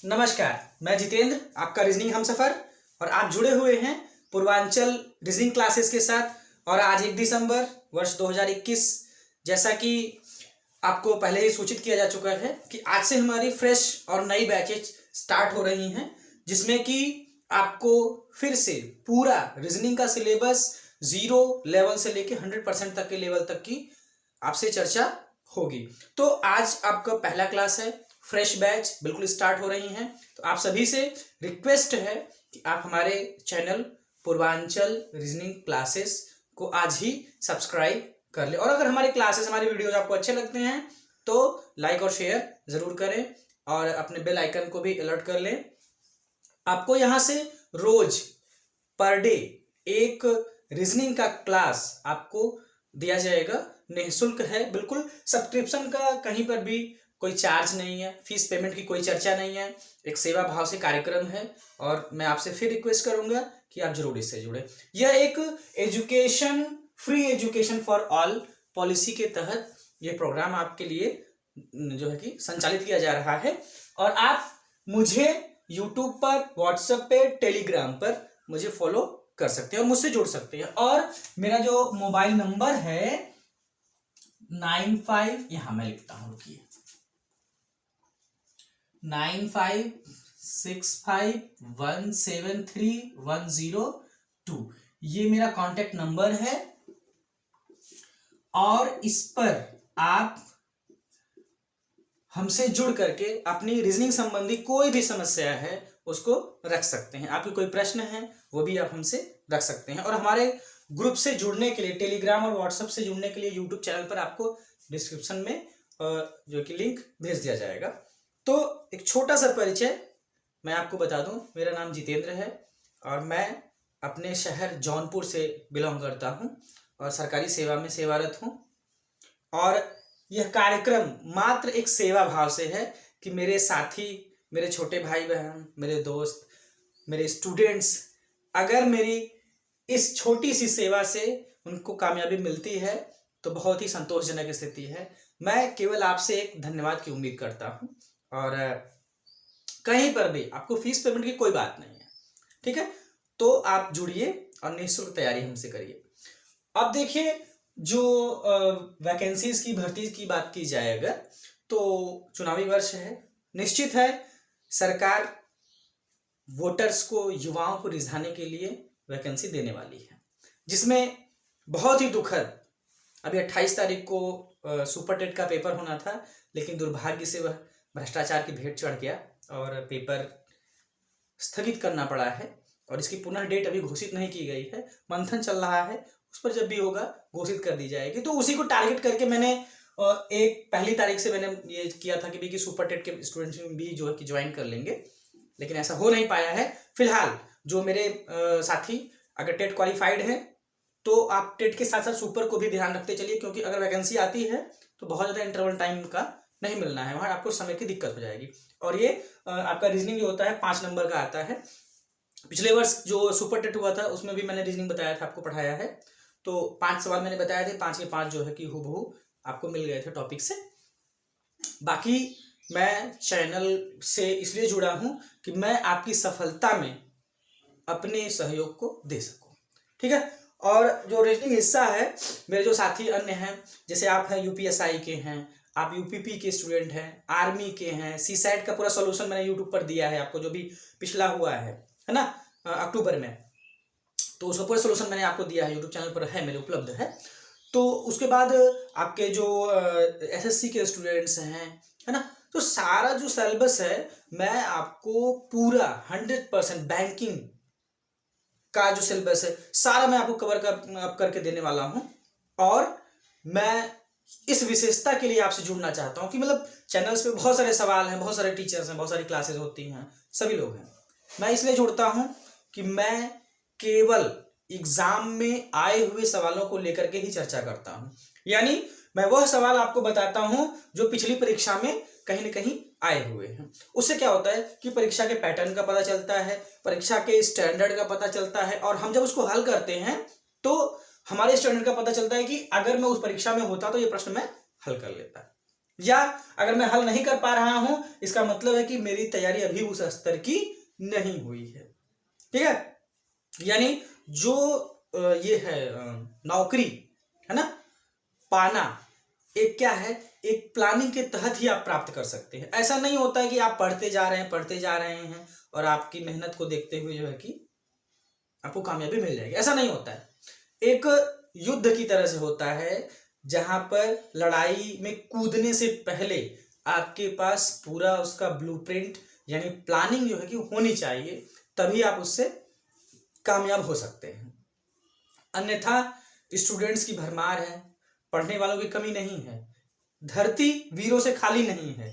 नमस्कार, मैं जितेंद्र, आपका रीजनिंग हमसफर। और आप जुड़े हुए हैं पूर्वांचल रीजनिंग क्लासेस के साथ। और आज 1 दिसंबर वर्ष 2021, जैसा कि आपको पहले ही सूचित किया जा चुका है कि आज से हमारी फ्रेश और नई बैचेज स्टार्ट हो रही हैं, जिसमें कि आपको फिर से पूरा रीजनिंग का सिलेबस 0 लेवल से लेके 100% तक के लेवल तक की आपसे चर्चा होगी। तो आज आपका पहला क्लास है, फ्रेश बैच बिल्कुल स्टार्ट हो रही हैं। तो आप सभी से रिक्वेस्ट है कि आप हमारे चैनल पूर्वांचल रीजनिंग क्लासेस को आज ही सब्सक्राइब कर ले। और अगर हमारे क्लासेस, हमारे वीडियोज आपको अच्छे लगते हैं तो लाइक और शेयर जरूर करें और अपने बेल आइकन को भी अलर्ट कर लें। आपको यहाँ से रोज पर डे एक रीजनिंग का क्लास आपको दिया जाएगा, निःशुल्क है बिल्कुल। सब्सक्रिप्शन का कहीं पर भी कोई चार्ज नहीं है, फीस पेमेंट की कोई चर्चा नहीं है, एक सेवा भाव से कार्यक्रम है। और मैं आपसे फिर रिक्वेस्ट करूंगा कि आप जरूर इससे जुड़े। यह एक education, free education for all policy के तहत यह प्रोग्राम आपके लिए जो है कि संचालित किया जा रहा है। और आप मुझे यूट्यूब पर, व्हाट्सएप पे, टेलीग्राम पर मुझे फॉलो कर सकते हैं और मुझसे जुड़ सकते हैं। और मेरा जो मोबाइल नंबर है 95, यहां मैं लिखता हूं, रुकिए, 9565173102, ये मेरा कांटेक्ट नंबर है। और इस पर आप हमसे जुड़ करके अपनी रीजनिंग संबंधी कोई भी समस्या है उसको रख सकते हैं। आपके कोई प्रश्न है वो भी आप हमसे रख सकते हैं। और हमारे ग्रुप से जुड़ने के लिए, टेलीग्राम और व्हाट्सएप से जुड़ने के लिए यूट्यूब चैनल पर आपको डिस्क्रिप्शन में जो कि लिंक भेज दिया जाएगा। तो एक छोटा सा परिचय मैं आपको बता दूं, मेरा नाम जितेंद्र है और मैं अपने शहर जौनपुर से बिलोंग करता हूं और सरकारी सेवा में सेवारत हूं। और यह कार्यक्रम मात्र एक सेवा भाव से है कि मेरे साथी, मेरे छोटे भाई बहन, मेरे दोस्त, मेरे स्टूडेंट्स, अगर मेरी इस छोटी सी सेवा से उनको कामयाबी मिलती है तो बहुत ही संतोषजनक स्थिति है। मैं केवल आपसे एक धन्यवाद की उम्मीद करता हूं। और कहीं पर भी आपको फीस पेमेंट की कोई बात नहीं है, ठीक है? तो आप जुड़िए और निःशुल्क तैयारी हमसे करिए। अब देखिए, जो वैकेंसीज की भर्ती की बात की जाए अगर, तो चुनावी वर्ष है, निश्चित है सरकार वोटर्स को, युवाओं को रिझाने के लिए वैकेंसी देने वाली है, जिसमें बहुत ही दुखद, अभी 28 तारीख को सुपर टेट का पेपर होना था, लेकिन दुर्भाग्य से वह भ्रष्टाचार की भेंट चढ़ गया और पेपर स्थगित करना पड़ा है। और इसकी पुनः डेट अभी घोषित नहीं की गई है, मंथन चल रहा है, उस पर जब भी होगा घोषित कर दी जाएगी। तो उसी को टारगेट करके मैंने एक पहली तारीख से मैंने ये किया था कि सुपर टेट के स्टूडेंट्स भी जो है कि ज्वाइन कर लेंगे, लेकिन ऐसा हो नहीं पाया है। फिलहाल जो मेरे साथी अगर टेट क्वालिफाइड है तो आप टेट के साथ साथ सुपर को भी ध्यान रखते चलिए, क्योंकि अगर वैकेंसी आती है तो बहुत ज़्यादा इंटरवल टाइम का नहीं मिलना है, वहाँ आपको समय की दिक्कत हो जाएगी। और ये आपका रीजनिंग जो होता है 5 नंबर का आता है। पिछले वर्ष जो सुपर टेट हुआ था उसमें भी मैंने रीजनिंग बताया था, आपको पढ़ाया है। तो 5 सवाल मैंने बताए थे, 5 के 5 जो है कि हूबहू आपको मिल गए थे टॉपिक से। बाकी मैं चैनल से इसलिए जुड़ा हूं कि मैं आपकी सफलता में अपने सहयोग को दे सकूं, ठीक है? और जो रीजनिंग हिस्सा है, मेरे जो साथी अन्य हैं, जैसे आप हैं यूपीएसआई के हैं, आप यूपीपी के स्टूडेंट हैं, आर्मी के हैं, सीसैट का पूरा सॉल्यूशन मैंने यूट्यूब पर दिया है आपको, जो भी पिछला हुआ है ना, अक्टूबर में, तो उसका पूरा सोल्यूशन मैंने आपको दिया है, यूट्यूब चैनल पर है, मेरे उपलब्ध है। तो उसके बाद आपके जो एसएससी के स्टूडेंट्स हैं, है ना, तो सारा जो सिलेबस है मैं आपको पूरा 100% बैंकिंग का जो सिलेबस है सारा मैं आपको कवर करके देने वाला हूं। और मैं इस विशेषता के लिए आपसे जुड़ना चाहता हूं कि मतलब चैनल्स पे बहुत सारे सवाल हैं, बहुत सारे टीचर्स हैं, बहुत सारी क्लासेस होती हैं, सभी लोग हैं। मैं इसलिए जुड़ता हूं कि मैं केवल एग्जाम में आए हुए सवालों को लेकर के ही चर्चा करता हूं। यानी मैं वह सवाल आपको बताता हूं जो पिछली परीक्षा में कहीं ना कहीं आए हुए हैं। उससे क्या होता है कि परीक्षा के पैटर्न का पता चलता है, परीक्षा के स्टैंडर्ड का पता चलता है, और हम जब उसको हल करते हैं तो हमारे स्टैंडर्ड का पता चलता है कि अगर मैं उस परीक्षा में होता तो ये प्रश्न मैं हल कर लेता। या अगर मैं हल नहीं कर पा रहा हूं इसका मतलब है कि मेरी तैयारी अभी उस स्तर की नहीं हुई है। ठीक है, यानी जो ये है नौकरी है ना पाना, एक क्या है, एक प्लानिंग के तहत ही आप प्राप्त कर सकते हैं। ऐसा नहीं होता है कि आप पढ़ते जा रहे हैं और आपकी मेहनत को देखते हुए जो है कि आपको कामयाबी मिल जाएगी, ऐसा नहीं होता है। एक युद्ध की तरह से होता है जहां पर लड़ाई में कूदने से पहले आपके पास पूरा उसका ब्लूप्रिंट यानी प्लानिंग जो है कि होनी चाहिए, तभी आप उससे कामयाब हो सकते हैं। अन्यथा स्टूडेंट्स की भरमार है, पढ़ने वालों की कमी नहीं है, धरती वीरों से खाली नहीं है।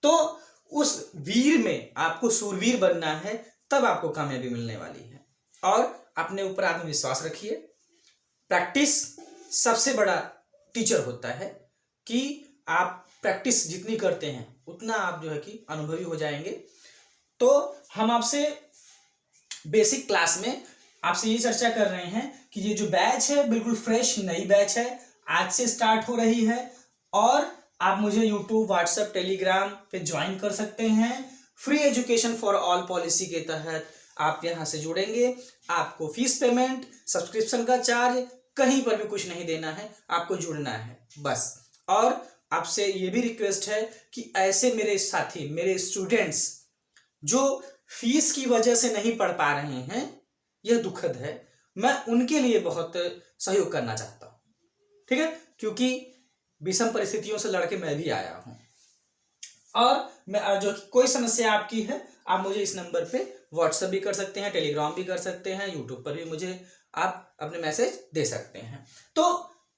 तो उस वीर में आपको शूरवीर बनना है, तब आपको कामयाबी मिलने वाली है। और अपने ऊपर आत्मविश्वास रखिए। प्रैक्टिस सबसे बड़ा टीचर होता है कि आप प्रैक्टिस जितनी करते हैं उतना आप जो है कि अनुभवी हो जाएंगे। तो हम आपसे बेसिक क्लास में आपसे ये चर्चा कर रहे हैं कि ये जो बैच है बिल्कुल फ्रेश नई बैच है, आज से स्टार्ट हो रही है और आप मुझे यूट्यूब, व्हाट्सएप, टेलीग्राम पे ज्वाइन कर सकते हैं। Free education for all policy के तहत आप यहाँ से जुड़ेंगे, आपको फीस पेमेंट, सब्सक्रिप्शन का चार्ज कहीं पर भी कुछ नहीं देना है, आपको जुड़ना है बस। और आपसे ये भी रिक्वेस्ट है कि ऐसे मेरे साथी, मेरे स्टूडेंट्स जो फीस की वजह से नहीं पढ़ पा रहे हैं, यह दुखद है, मैं उनके लिए बहुत सहयोग करना चाहता हूँ। ठीक है, क्योंकि विषम परिस्थितियों से लड़के मैं भी आया हूँ। और मैं जो कोई समस्या आपकी है आप मुझे इस नंबर पे व्हाट्सएप भी कर सकते हैं, टेलीग्राम भी कर सकते हैं, यूट्यूब पर भी मुझे आप अपने मैसेज दे सकते हैं। तो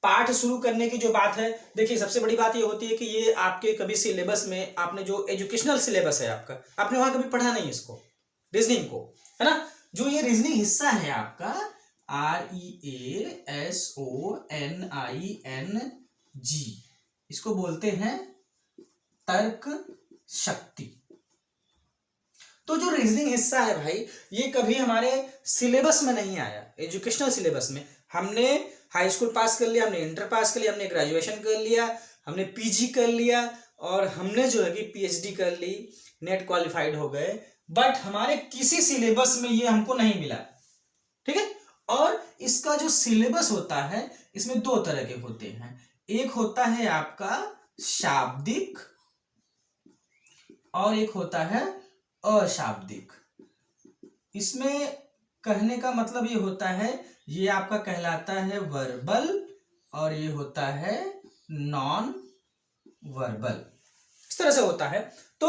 पाठ शुरू करने की जो बात है, देखिए सबसे बड़ी बात ये होती है कि ये आपके कभी सिलेबस में आपने जो एजुकेशनल सिलेबस है आपका, आपने वहां कभी पढ़ा नहीं इसको, रीजनिंग को, है ना। जो ये रीजनिंग हिस्सा है आपका REASONING, इसको बोलते हैं तर्क शक्ति। तो जो रीजनिंग हिस्सा है भाई, ये कभी हमारे सिलेबस में नहीं आया, एजुकेशनल सिलेबस में। हमने हाई स्कूल पास कर लिया, हमने इंटर पास कर लिया, हमने ग्रेजुएशन कर लिया, हमने पीजी कर लिया और हमने जो है कि पीएचडी कर ली, नेट क्वालिफाइड हो गए, बट हमारे किसी सिलेबस में ये हमको नहीं मिला। ठीक है, और इसका जो सिलेबस होता है इसमें दो तरह के होते हैं, एक होता है आपका शाब्दिक और एक होता है अशाब्दिक। इसमें कहने का मतलब ये होता है, ये आपका कहलाता है वर्बल और ये होता है नॉन वर्बल, इस तरह से होता है। तो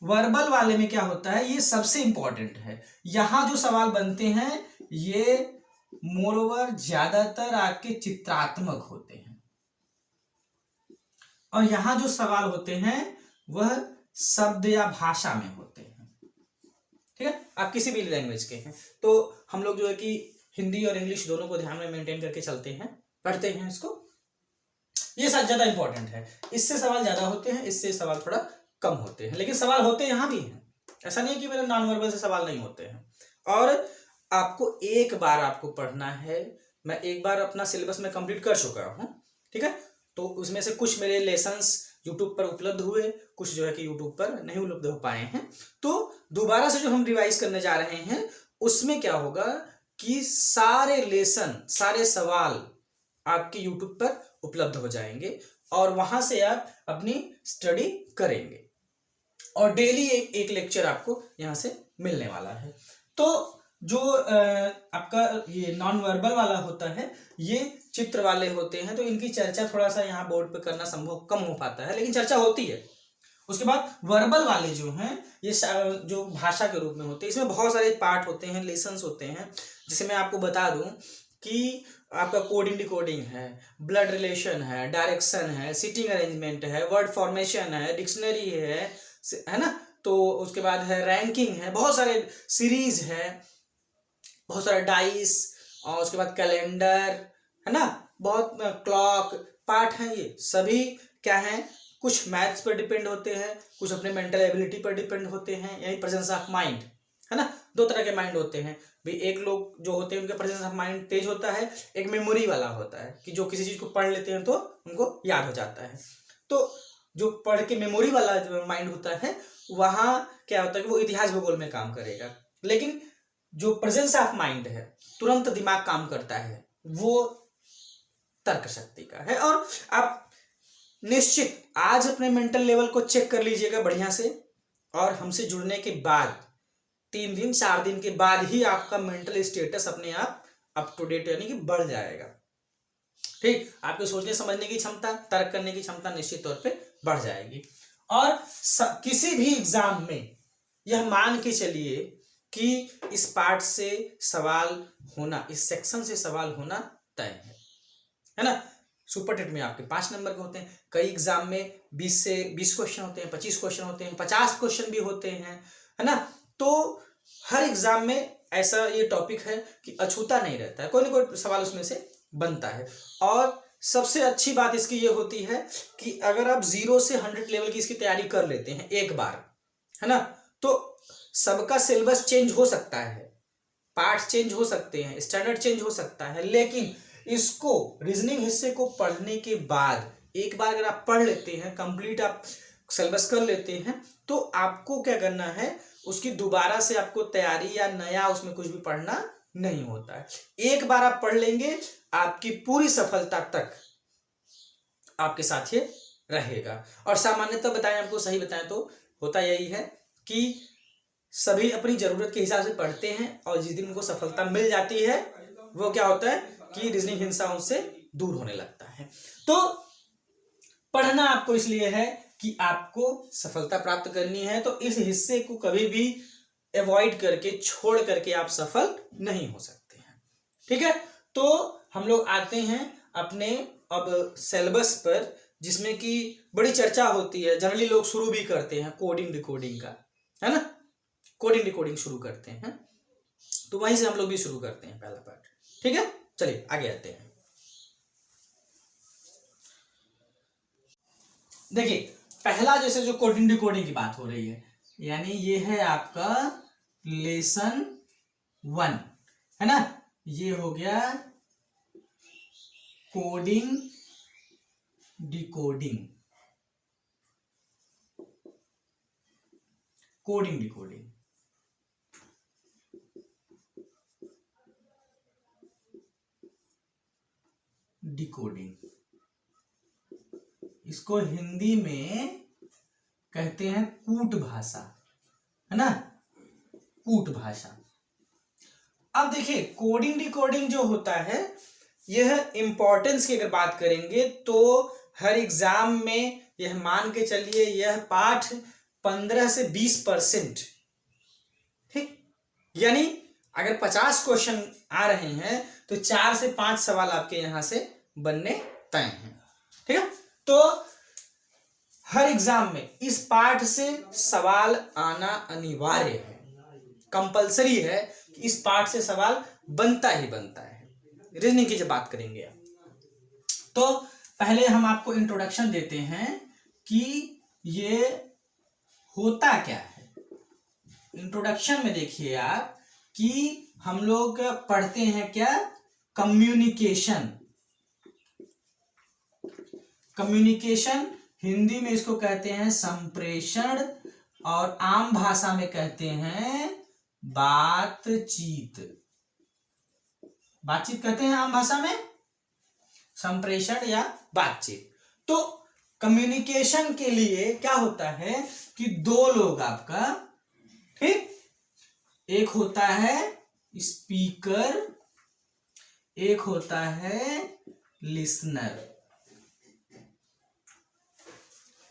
वर्बल वाले में क्या होता है, ये सबसे इंपॉर्टेंट है। यहां जो सवाल बनते हैं ये मोरओवर ज्यादातर आपके चित्रात्मक होते हैं और यहां जो सवाल होते हैं वह शब्द या भाषा में होते हैं। ठीक है, आप किसी भी लैंग्वेज के हैं तो हम लोग जो है कि हिंदी और इंग्लिश दोनों को ध्यान में मेंटेन करके चलते हैं, पढ़ते हैं इसको। ये सब ज्यादा इंपॉर्टेंट है, इससे सवाल ज्यादा होते हैं, इससे सवाल थोड़ा कम होते हैं, लेकिन सवाल होते यहां भी हैं। ऐसा नहीं है कि मेरे नॉन वर्बल से सवाल नहीं होते हैं। और आपको एक बार आपको पढ़ना है, मैं एक बार अपना सिलेबस में कंप्लीट कर चुका हूं। ठीक है, तो उसमें से कुछ मेरे लेसन्स यूट्यूब पर उपलब्ध हुए, कुछ जो है कि यूट्यूब पर नहीं उपलब्ध हो पाए हैं। तो दोबारा से जो हम रिवाइज करने जा रहे हैं उसमें क्या होगा कि सारे लेसन, सारे सवाल आपके यूट्यूब पर उपलब्ध हो जाएंगे और वहां से आप अपनी स्टडी करेंगे और डेली एक लेक्चर आपको यहां से मिलने वाला है। तो जो आपका ये नॉन वर्बल वाला होता है, ये चित्र वाले होते हैं, तो इनकी चर्चा थोड़ा सा यहाँ बोर्ड पे करना संभव कम हो पाता है, लेकिन चर्चा होती है। उसके बाद वर्बल वाले जो हैं ये जो भाषा के रूप में होते हैं, इसमें बहुत सारे पार्ट होते हैं, लेसन्स होते हैं। जैसे मैं आपको बता दूं कि आपका कोडिंग डिकोडिंग है, ब्लड रिलेशन है, डायरेक्शन है, सीटिंग अरेंजमेंट है, वर्ड फॉर्मेशन है, डिक्शनरी है ना। तो उसके बाद है रैंकिंग है, बहुत सारे सीरीज है, बहुत सारा डाइस, और उसके बाद कैलेंडर है ना, बहुत क्लॉक पार्ट हैं। ये सभी क्या हैं, कुछ मैथ्स पर डिपेंड होते हैं, कुछ अपने मेंटल एबिलिटी पर डिपेंड होते हैं, यानी प्रेजेंस ऑफ माइंड, है ना। दो तरह के माइंड होते हैं भाई, एक लोग जो होते हैं उनके प्रेजेंस ऑफ माइंड तेज होता है, एक मेमोरी वाला होता है कि जो किसी चीज को पढ़ लेते हैं तो उनको याद हो जाता है। तो जो पढ़ के मेमोरी वाला जो माइंड होता है वहाँ क्या होता है कि वो इतिहास भूगोल में काम करेगा, लेकिन जो प्रेजेंस ऑफ माइंड है, तुरंत दिमाग काम करता है, वो तर्क शक्ति का है। और आप निश्चित आज अपने मेंटल लेवल को चेक कर लीजिएगा बढ़िया से, और हमसे जुड़ने के बाद 3 दिन 4 दिन के बाद ही आपका मेंटल स्टेटस अपने आप अप टू डेट यानी कि बढ़ जाएगा। ठीक, आपके सोचने समझने की क्षमता, तर्क करने की क्षमता निश्चित तौर पे बढ़ जाएगी। और किसी भी एग्जाम में यह मान के चलिए कि इस पार्ट से सवाल होना, इस सेक्शन से सवाल होना तय है ना। सुपर टेट में आपके 5 नंबर के होते हैं, कई एग्जाम में 20 से 20 क्वेश्चन होते हैं, 25 क्वेश्चन होते हैं, 50 क्वेश्चन भी होते हैं, है ना। तो हर एग्जाम में ऐसा ये टॉपिक है कि अछूता नहीं रहता है, कोई ना कोई सवाल उसमें से बनता है। और सबसे अच्छी बात इसकी ये होती है कि अगर आप 0 से 100 लेवल की इसकी तैयारी कर लेते हैं एक बार, है ना, तो सबका सिलेबस चेंज हो सकता है, पार्ट चेंज हो सकते हैं, स्टैंडर्ड चेंज हो सकता है, लेकिन इसको रीजनिंग हिस्से को पढ़ने के बाद एक बार अगर आप पढ़ लेते हैं, कंप्लीट आप सिलेबस कर लेते हैं, तो आपको क्या करना है, उसकी दोबारा से आपको तैयारी या नया उसमें कुछ भी पढ़ना नहीं होता है। एक बार आप पढ़ लेंगे, आपकी पूरी सफलता तक आपके साथ ये रहेगा। और सामान्यतः बताएं, आपको सही बताएं तो होता यही है कि सभी अपनी जरूरत के हिसाब से पढ़ते हैं, और जिस दिन उनको सफलता मिल जाती है वो क्या होता है कि रीजनिंग हिंसा उनसे दूर होने लगता है। तो पढ़ना आपको इसलिए है कि आपको सफलता प्राप्त करनी है, तो इस हिस्से को कभी भी अवॉइड करके, छोड़ करके आप सफल नहीं हो सकते हैं। ठीक है, तो हम लोग आते हैं अपने अब सिलेबस पर, जिसमें कि बड़ी चर्चा होती है, जनरली लोग शुरू भी करते हैं कोडिंग डिकोडिंग का, है ना, कोडिंग डिकोडिंग शुरू करते हैं, तो वहीं से हम लोग भी शुरू करते हैं पहला पार्ट। ठीक है, चलिए आगे आते हैं। देखिए, पहला जैसे जो कोडिंग डिकोडिंग की बात हो रही है, यानी ये है आपका लेसन 1, है ना, ये हो गया coding decoding, coding decoding. Decoding, इसको हिंदी में कहते हैं कूट भाषा, है ना, कूट भाषा। अब देखिए, कोडिंग डिकोडिंग जो होता है, यह इंपॉर्टेंस की अगर बात करेंगे तो हर एग्जाम में यह मान के चलिए यह पाठ 15 से 20%, ठीक, यानी अगर 50 क्वेश्चन आ रहे हैं तो 4 से 5 सवाल आपके यहां से बनने तय हैं। ठीक है, तो हर एग्जाम में इस पाठ से सवाल आना अनिवार्य है, कंपलसरी है कि इस पाठ से सवाल बनता ही बनता है। रीजनिंग की जब बात करेंगे तो पहले हम आपको इंट्रोडक्शन देते हैं कि ये होता क्या है। इंट्रोडक्शन में देखिए आप कि हम लोग पढ़ते हैं क्या, कम्युनिकेशन। कम्युनिकेशन हिंदी में इसको कहते हैं संप्रेषण, और आम भाषा में कहते हैं बातचीत। बातचीत कहते हैं आम भाषा में, संप्रेषण या बातचीत। तो कम्युनिकेशन के लिए क्या होता है कि 2 लोग आपका, ठीक, एक होता है स्पीकर, एक होता है लिसनर,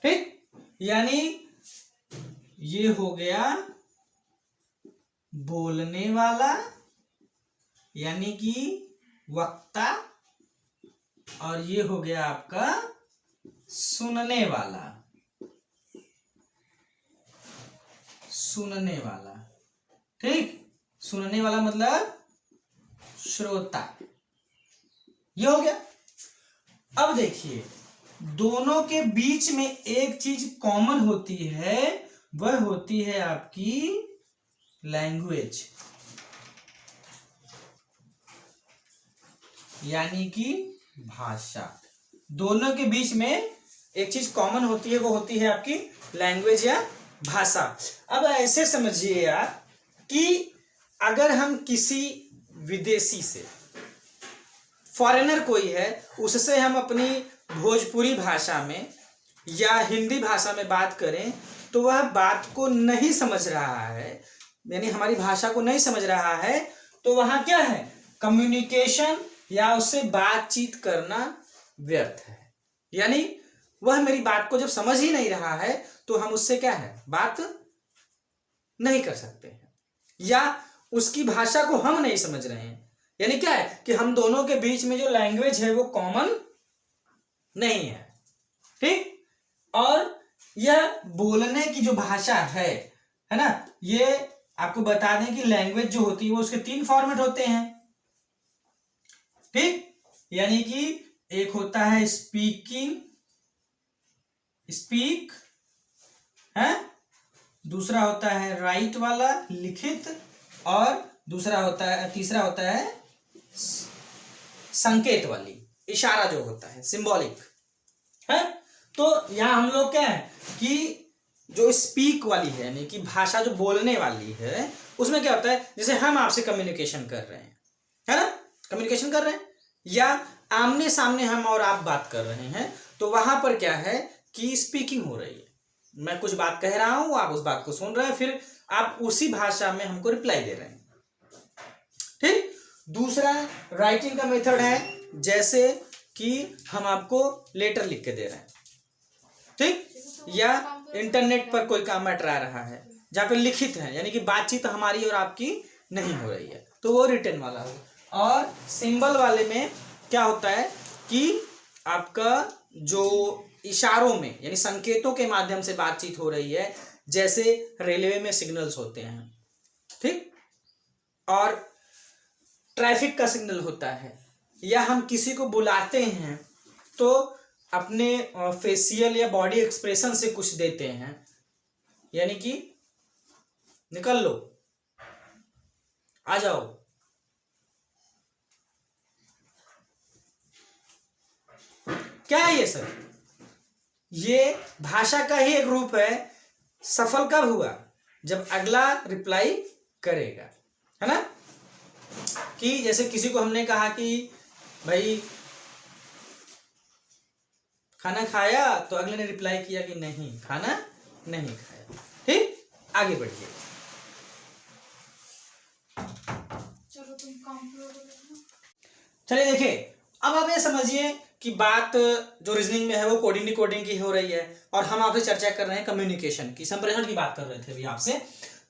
ठीक, यानी ये हो गया बोलने वाला यानी कि वक्ता, और ये हो गया आपका सुनने वाला, सुनने वाला, ठीक, सुनने वाला मतलब श्रोता, ये हो गया। अब देखिए, दोनों के बीच में एक चीज कॉमन होती है, वह होती है आपकी लैंग्वेज, यानी कि भाषा। दोनों के बीच में एक चीज कॉमन होती है, वो होती है आपकी लैंग्वेज या भाषा। अब ऐसे समझिए आप कि अगर हम किसी विदेशी से, फॉरेनर कोई है, उससे हम अपनी भोजपुरी भाषा में या हिंदी भाषा में बात करें तो वह बात को नहीं समझ रहा है, यानी हमारी भाषा को नहीं समझ रहा है, तो वहां क्या है, कम्युनिकेशन या उससे बातचीत करना व्यर्थ है। यानी वह मेरी बात को जब समझ ही नहीं रहा है तो हम उससे क्या है, बात नहीं कर सकते हैं, या उसकी भाषा को हम नहीं समझ रहे हैं। यानी क्या है कि हम दोनों के बीच में जो लैंग्वेज है वो कॉमन नहीं है, ठीक। और यह बोलने की जो भाषा है ना, ये आपको बता दें कि लैंग्वेज जो होती है वो उसके 3 फॉर्मेट होते हैं, ठीक। यानी कि एक होता है स्पीकिंग, स्पीक है, दूसरा होता है राइट वाला, लिखित, और दूसरा होता है, तीसरा होता है संकेत वाली, इशारा जो होता है, सिंबॉलिक है। तो यहां हम लोग क्या है कि जो स्पीक वाली है, यानी कि भाषा जो बोलने वाली है, उसमें क्या होता है, जैसे हम आपसे कम्युनिकेशन कर रहे हैं, है ना, कम्युनिकेशन कर रहे हैं, या आमने सामने हम और आप बात कर रहे हैं, तो वहां पर क्या है कि स्पीकिंग हो रही है, मैं कुछ बात कह रहा हूं, आप उस बात को सुन रहे हैं, फिर आप उसी भाषा में हमको रिप्लाई दे रहे हैं, ठीक। दूसरा राइटिंग का मेथड है, जैसे कि हम आपको लेटर लिख के दे रहे हैं, ठीक, या इंटरनेट पर कोई काम मैटर आ रहा है जहाँ पे लिखित है, यानी कि बातचीत हमारी और आपकी नहीं हो रही है, तो वो रिटन वाला हो। और सिंबल वाले में क्या होता है कि आपका जो इशारों में, यानी संकेतों के माध्यम से बातचीत हो रही है, जैसे रेलवे में सिग्नल्स होते हैं, ठीक, और ट्रैफिक का सिग्नल होता है, या हम किसी को बुलाते हैं तो अपने फेशियल या बॉडी एक्सप्रेशन से कुछ देते हैं, यानी कि निकल लो, आ जाओ, क्या है ये सर, ये भाषा का ही एक रूप है। सफल कब हुआ, जब अगला रिप्लाई करेगा, है ना। कि जैसे किसी को हमने कहा कि भाई खाना खाया, तो अगले ने रिप्लाई किया कि नहीं, खाना नहीं खाया, ठीक। आगे बढ़िए, चलिए देखिए, अब आप ये समझिए कि बात जो रीजनिंग में है वो कोडिंग डिकोडिंग की हो रही है, और हम आपसे चर्चा कर रहे हैं कम्युनिकेशन की, संप्रेषण की बात कर रहे थे अभी आपसे।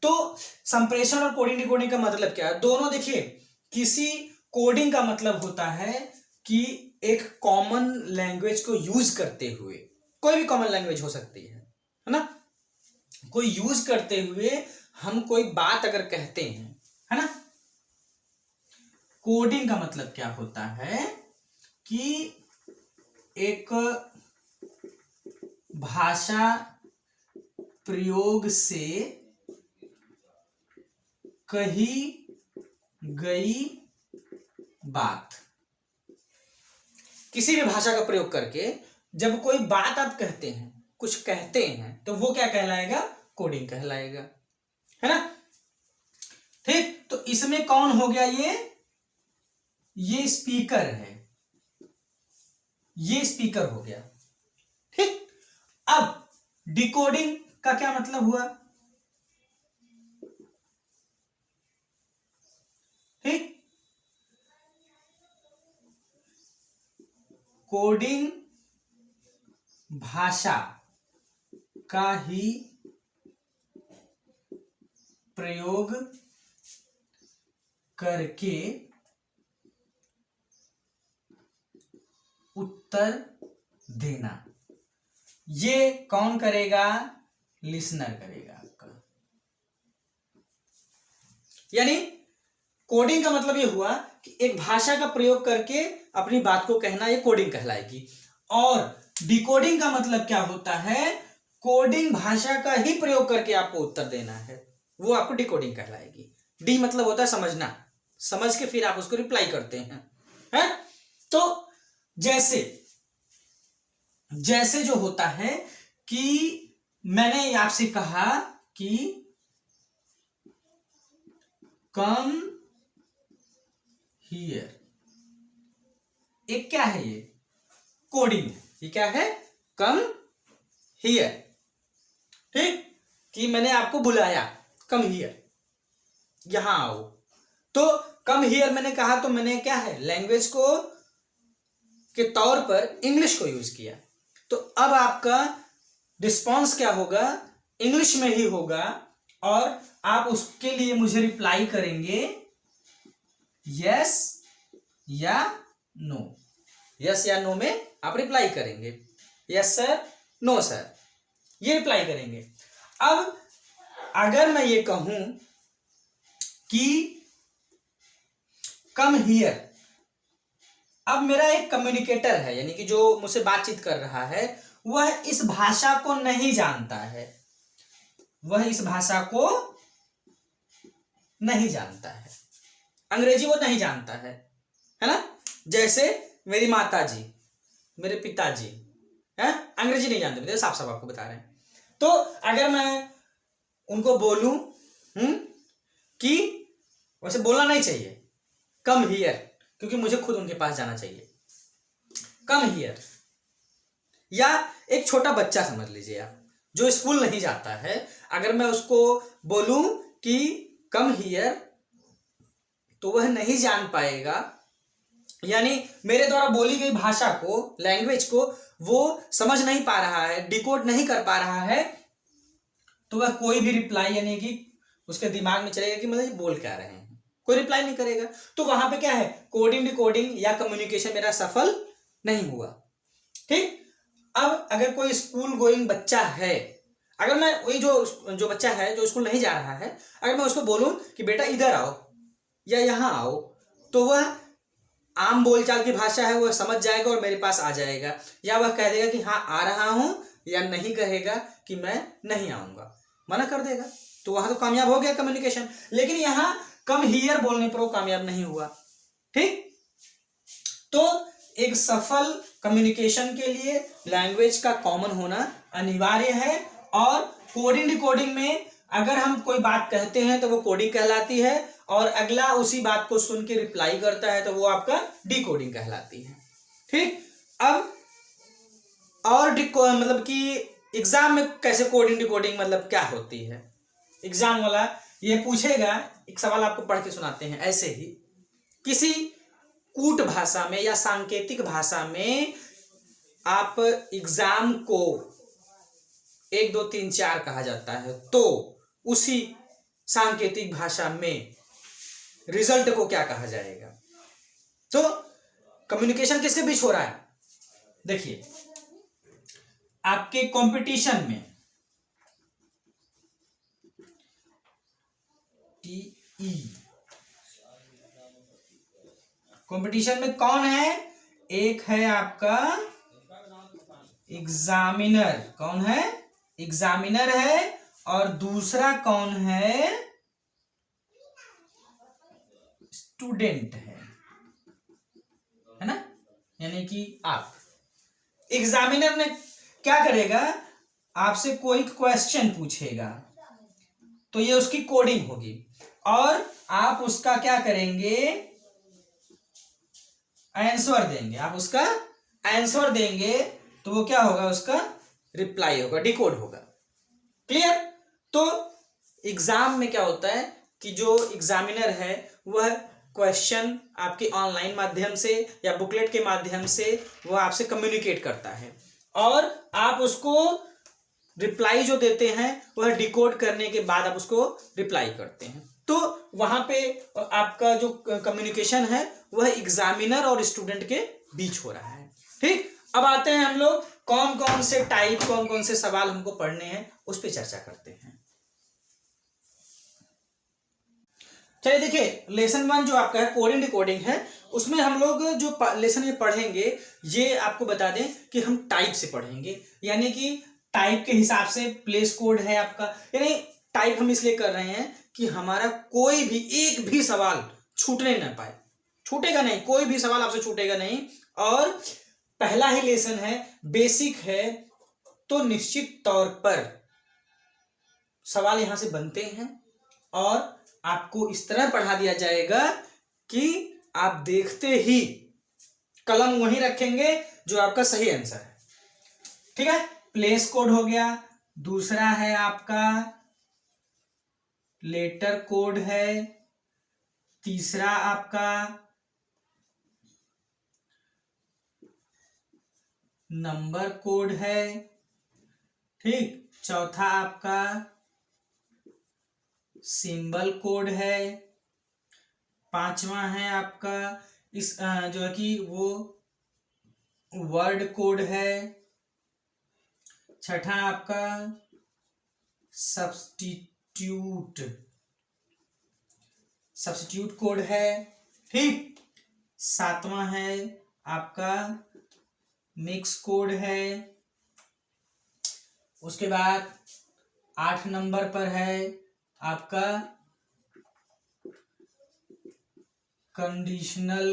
तो संप्रेषण और कोडिंग डिकोडिंग का मतलब क्या है, दोनों देखिए, किसी कोडिंग का मतलब होता है कि एक कॉमन लैंग्वेज को यूज करते हुए, कोई भी कॉमन लैंग्वेज हो सकती है ना, कोई यूज करते हुए हम कोई बात अगर कहते हैं, है ना। कोडिंग का मतलब क्या होता है कि एक भाषा प्रयोग से कही गई बात, किसी भी भाषा का प्रयोग करके जब कोई बात आप कहते हैं, कुछ कहते हैं, तो वो क्या कहलाएगा, कोडिंग कहलाएगा, है ना, ठीक। तो इसमें कौन हो गया, ये स्पीकर है, ये स्पीकर हो गया, ठीक। अब डिकोडिंग का क्या मतलब हुआ, ठीक। कोडिंग भाषा का ही प्रयोग करके उत्तर देना, ये कौन करेगा, लिसनर करेगा आपका। यानी कोडिंग का मतलब ये हुआ कि एक भाषा का प्रयोग करके अपनी बात को कहना, ये कोडिंग कहलाएगी। और डिकोडिंग का मतलब क्या होता है, कोडिंग भाषा का ही प्रयोग करके आपको उत्तर देना है, वो आपको डिकोडिंग कहलाएगी। डी मतलब होता है समझना, समझ के फिर आप उसको रिप्लाई करते हैं, है? तो जैसे जैसे जो होता है कि मैंने आपसे कहा कि कम हियर, एक क्या है ये कोडिंग है, ये क्या है कम हियर, ठीक, कि मैंने आपको बुलाया कम हियर, यहां आओ। तो कम हियर मैंने कहा तो मैंने क्या है लैंग्वेज को के तौर पर इंग्लिश को यूज किया। तो अब आपका रिस्पॉन्स क्या होगा, इंग्लिश में ही होगा, और आप उसके लिए मुझे रिप्लाई करेंगे यस या नो। यस या नो में आप रिप्लाई करेंगे, यस सर, नो सर, ये रिप्लाई करेंगे। अब अगर मैं ये कहूं कि कम हियर, अब मेरा एक कम्युनिकेटर है, यानी कि जो मुझसे बातचीत कर रहा है वह इस भाषा को नहीं जानता है, वह इस भाषा को नहीं जानता है, अंग्रेजी वो नहीं जानता है ना। जैसे मेरी माता जी, मेरे पिताजी है अंग्रेजी नहीं जानते, साफ साफ आपको बता रहे हैं। तो अगर मैं उनको बोलूं कि वैसे बोलना नहीं चाहिए कम हियर, क्योंकि मुझे खुद उनके पास जाना चाहिए, कम हियर। या एक छोटा बच्चा समझ लीजिए आप, जो स्कूल नहीं जाता है, अगर मैं उसको बोलूं कि कम हियर, तो वह नहीं जान पाएगा, यानी मेरे द्वारा बोली गई भाषा को, लैंग्वेज को वो समझ नहीं पा रहा है, डिकोड नहीं कर पा रहा है, तो वह कोई भी रिप्लाई, यानी कि उसके दिमाग में चलेगा कि मतलब ये बोल क्या रहे हैं, कोई रिप्लाई नहीं करेगा। तो वहां पे क्या है, कोडिंग डिकोडिंग या कम्युनिकेशन मेरा सफल नहीं हुआ, ठीक। अब अगर कोई स्कूल गोइंग बच्चा है, अगर मैं वही जो बच्चा है जो स्कूल नहीं जा रहा है, अगर मैं उसको बोलूं कि बेटा इधर आओ या यहां आओ, तो वह आम बोलचाल की भाषा है, वह समझ जाएगा और मेरे पास आ जाएगा, या वह कह देगा कि हाँ आ रहा हूं, या नहीं कहेगा कि मैं नहीं आऊंगा, मना कर देगा। तो वहां तो कामयाब हो गया कम्युनिकेशन। लेकिन यहां कम हियर बोलने पर वो कामयाब नहीं हुआ, ठीक। तो एक सफल कम्युनिकेशन के लिए लैंग्वेज का कॉमन होना अनिवार्य है, और कोडिंग डिकोडिंग में अगर हम कोई बात कहते हैं तो वो कोडिंग कहलाती है, और अगला उसी बात को सुन के रिप्लाई करता है तो वो आपका डिकोडिंग कहलाती है, ठीक। अब और मतलब कि एग्जाम में कैसे कोडिंग डिकोडिंग मतलब क्या होती है, एग्जाम वाला ये पूछेगा, एक सवाल आपको पढ़ के सुनाते हैं। ऐसे ही किसी कूट भाषा में या सांकेतिक भाषा में आप एग्जाम को 1 2 3 4 कहा जाता है, तो उसी सांकेतिक भाषा में रिजल्ट को क्या कहा जाएगा। तो कम्युनिकेशन किसके बीच हो रहा है, देखिए आपके कंपटीशन में टीई, कंपटीशन में कौन है, एक है आपका एग्जामिनर, कौन है, एग्जामिनर है, और दूसरा कौन है, स्टूडेंट है ना, यानी कि आप। एग्जामिनर ने क्या करेगा, आपसे कोई क्वेश्चन पूछेगा, तो ये उसकी कोडिंग होगी, और आप उसका क्या करेंगे, आंसर देंगे, आप उसका आंसर देंगे, तो वो क्या होगा, उसका रिप्लाई होगा, डिकोड होगा, क्लियर। तो एग्जाम में क्या होता है कि जो एग्जामिनर है वह क्वेश्चन आपके ऑनलाइन माध्यम से या बुकलेट के माध्यम से वह आपसे कम्युनिकेट करता है, और आप उसको रिप्लाई जो देते हैं वह डिकोड करने के बाद आप उसको रिप्लाई करते हैं। तो वहां पे आपका जो कम्युनिकेशन है वह एग्जामिनर और स्टूडेंट के बीच हो रहा है, ठीक। अब आते हैं हम लोग कौन कौन से टाइप, कौन कौन से सवाल हमको पढ़ने हैं, उस पर चर्चा करते हैं। चलिए देखिए, लेसन 1 जो आपका है कोडिंग डिकोडिंग है, उसमें हम लोग जो लेसन ये पढ़ेंगे, ये आपको बता दें कि हम टाइप से पढ़ेंगे, यानी कि टाइप के हिसाब से प्लेस कोड है आपका, यानी टाइप हम इसलिए कर रहे हैं कि हमारा कोई भी एक भी सवाल छूटने ना पाए, छूटेगा नहीं, कोई भी सवाल आपसे छूटेगा नहीं। और पहला ही लेसन है, बेसिक है, तो निश्चित तौर पर सवाल यहां से बनते हैं और आपको इस तरह पढ़ा दिया जाएगा कि आप देखते ही कलम वहीं रखेंगे जो आपका सही आंसर है। ठीक है, प्लेस कोड हो गया, दूसरा है आपका लेटर कोड है, तीसरा आपका नंबर कोड है, ठीक, चौथा आपका सिंबल कोड है, पांचवा है आपका इस जो है कि वो वर्ड कोड है, छठा आपका सब्स्टिट्यूट कोड है, ठीक, सातवां है आपका मिक्स कोड है, उसके बाद 8 नंबर पर है आपका कंडीशनल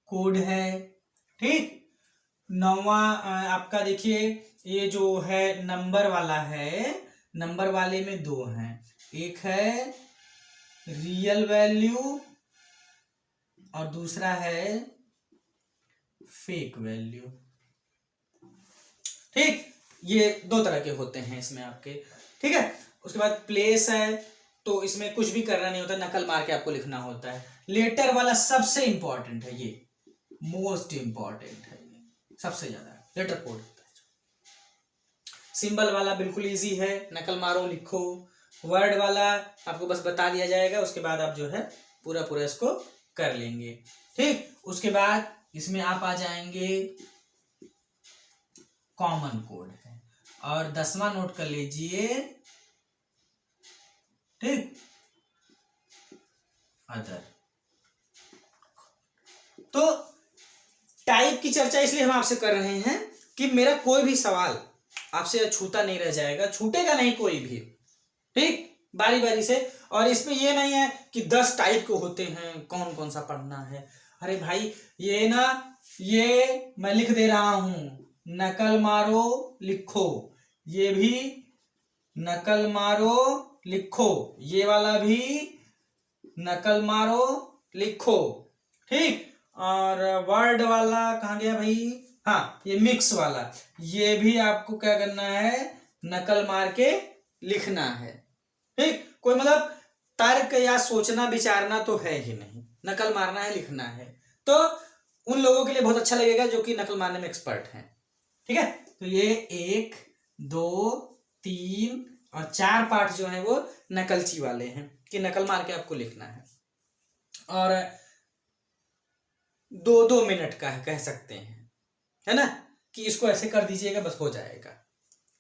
कोड है, ठीक, 9वां आपका देखिए ये जो है नंबर वाला है, नंबर वाले में 2 हैं, एक है रियल वैल्यू और दूसरा है फेक वैल्यू, ठीक, ये 2 तरह के होते हैं इसमें आपके। ठीक है, उसके बाद प्लेस है, तो इसमें कुछ भी करना नहीं होता, नकल मार के आपको लिखना होता है। लेटर वाला सबसे इंपॉर्टेंट है, ये मोस्ट इंपॉर्टेंट है, ये सबसे ज्यादा लेटर कोड होता है। सिंबल वाला बिल्कुल इजी है, नकल मारो लिखो। वर्ड वाला आपको बस बता दिया जाएगा, उसके बाद आप जो है पूरा पूरा इसको कर लेंगे। ठीक, उसके बाद इसमें आप आ जाएंगे कॉमन कोड है, और 10वां नोट कर लीजिए, ठीक, अदर। तो टाइप की चर्चा इसलिए हम आपसे कर रहे हैं कि मेरा कोई भी सवाल आपसे छूता नहीं रह जाएगा, छूटेगा नहीं कोई भी, ठीक, बारी बारी से। और इसमें ये नहीं है कि 10 टाइप के होते हैं, कौन कौन सा पढ़ना है। अरे भाई ये ना, ये मैं लिख दे रहा हूं, नकल मारो लिखो, ये भी नकल मारो लिखो, ये वाला भी नकल मारो लिखो, ठीक। और वर्ड वाला कहाँ गया भाई, हाँ ये मिक्स वाला, ये भी आपको क्या करना है, नकल मार के लिखना है, ठीक। कोई मतलब तर्क या सोचना विचारना तो है ही नहीं, नकल मारना है, लिखना है। तो उन लोगों के लिए बहुत अच्छा लगेगा जो कि नकल मारने में एक्सपर्ट हैं, ठीक है। तो ये 1 2 3 और 4 पार्ट जो है वो नकलची वाले हैं कि नकल मार के आपको लिखना है, और 2-2 मिनट का है, कह सकते हैं, है ना, कि इसको ऐसे कर दीजिएगा बस हो जाएगा।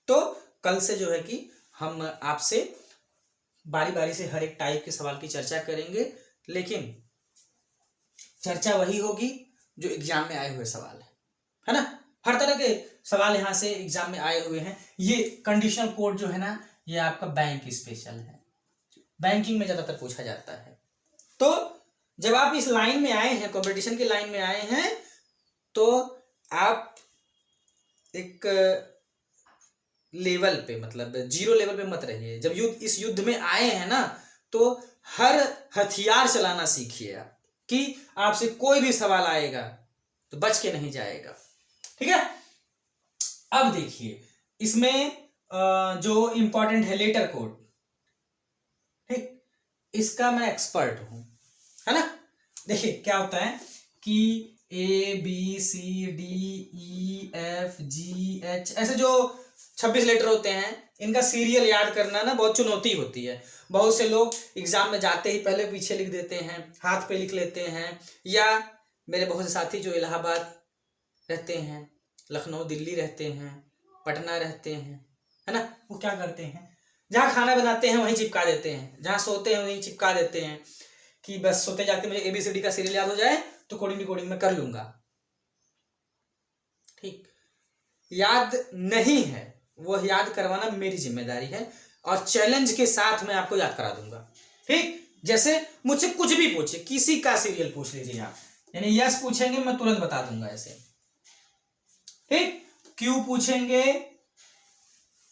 तो कल से जो है कि हम आपसे बारी बारी से हर एक टाइप के सवाल की चर्चा करेंगे, लेकिन चर्चा वही होगी जो एग्जाम में आए हुए सवाल है ना। हर तरह के सवाल यहाँ से एग्जाम में आए हुए हैं। ये कंडीशनल कोड जो है ना, ये आपका बैंक स्पेशल है, बैंकिंग में ज्यादातर पूछा जाता है। तो जब आप इस लाइन में आए हैं, कंपटीशन की लाइन में आए हैं, तो आप एक लेवल पे, मतलब 0 लेवल पे मत रहिए। जब इस युद्ध में आए हैं ना, तो हर हथियार चलाना सीखिए आप, कि आपसे कोई भी सवाल आएगा तो बच के नहीं जाएगा, ठीक है। अब देखिए इसमें जो इंपॉर्टेंट है लेटर कोड, ठीक, इसका मैं एक्सपर्ट हूं, है ना। देखिए क्या होता है कि ABCDEFGH ऐसे जो 26 लेटर होते हैं, इनका सीरियल याद करना ना बहुत चुनौती होती है। बहुत से लोग एग्जाम में जाते ही पहले पीछे लिख देते हैं, हाथ पे लिख लेते हैं, या मेरे बहुत से साथी जो इलाहाबाद रहते हैं, लखनऊ दिल्ली रहते हैं, पटना रहते हैं, है ना, वो क्या करते हैं, जहाँ खाना बनाते हैं वहीं चिपका देते हैं, जहाँ सोते हैं वहीं चिपका देते हैं, कि बस सोते जाते मुझे ABCD का सीरियल याद हो जाए तो कोडिंग डिकोडिंग में कर लूंगा। ठीक, याद नहीं है, वो याद करवाना मेरी जिम्मेदारी है, और चैलेंज के साथ मैं आपको याद करा दूंगा, ठीक। जैसे मुझसे कुछ भी पूछे, किसी का सीरियल पूछ लीजिए आप, यानी यस पूछेंगे मैं तुरंत बता दूंगा ऐसे, ठीक, क्यों पूछेंगे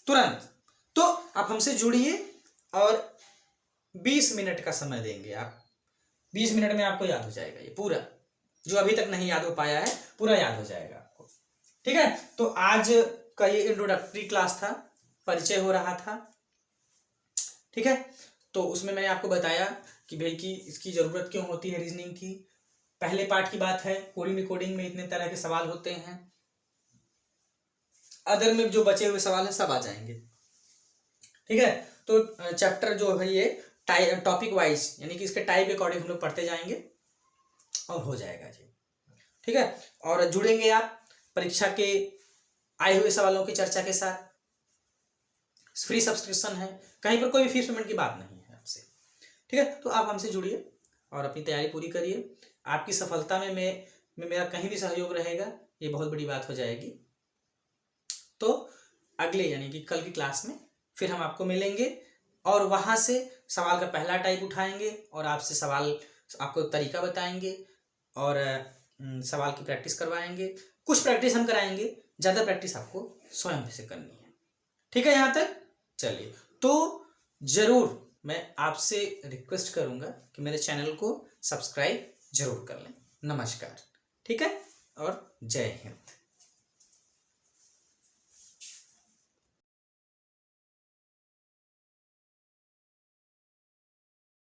तुरंत। तो आप हमसे जुड़िए और 20 मिनट का समय देंगे आप, 20 मिनट में आपको याद हो जाएगा ये पूरा, जो अभी तक नहीं याद हो पाया है पूरा याद हो जाएगा आपको। ठीक है, तो आज का ये इंट्रोडक्टरी क्लास था, परिचय हो रहा था। ठीक है, तो उसमें मैंने आपको बताया कि भाई कि इसकी जरूरत क्यों होती है रीजनिंग की। पहले पार्ट की बात है, कोडिंग रिकॉर्डिंग में इतने तरह के सवाल होते हैं, अदर में जो बचे हुए सवाल है सब आ जाएंगे। ठीक है, तो चैप्टर जो है ये टॉपिक वाइज यानी कि इसके टाइप अकॉर्डिंग हम लोग पढ़ते जाएंगे और हो जाएगा जी। ठीक है, और जुड़ेंगे आप परीक्षा के आए हुए सवालों की चर्चा के साथ। फ्री सब्सक्रिप्शन है, कहीं पर कोई भी फीस पेमेंट की बात नहीं है आपसे। ठीक है, तो आप हमसे जुड़िए और अपनी तैयारी पूरी करिए। आपकी सफलता में मेरा कहीं भी सहयोग रहेगा, ये बहुत बड़ी बात हो जाएगी। तो अगले यानी कि कल की क्लास में फिर हम आपको मिलेंगे और वहाँ से सवाल का पहला टाइप उठाएंगे और आपसे सवाल आपको तरीका बताएंगे और सवाल की प्रैक्टिस करवाएंगे। कुछ प्रैक्टिस हम कराएंगे, ज़्यादा प्रैक्टिस आपको स्वयं से करनी है। ठीक है, यहाँ तक चलिए। तो ज़रूर मैं आपसे रिक्वेस्ट करूँगा कि मेरे चैनल को सब्सक्राइब जरूर कर लें। नमस्कार। ठीक है, और जय हिंद।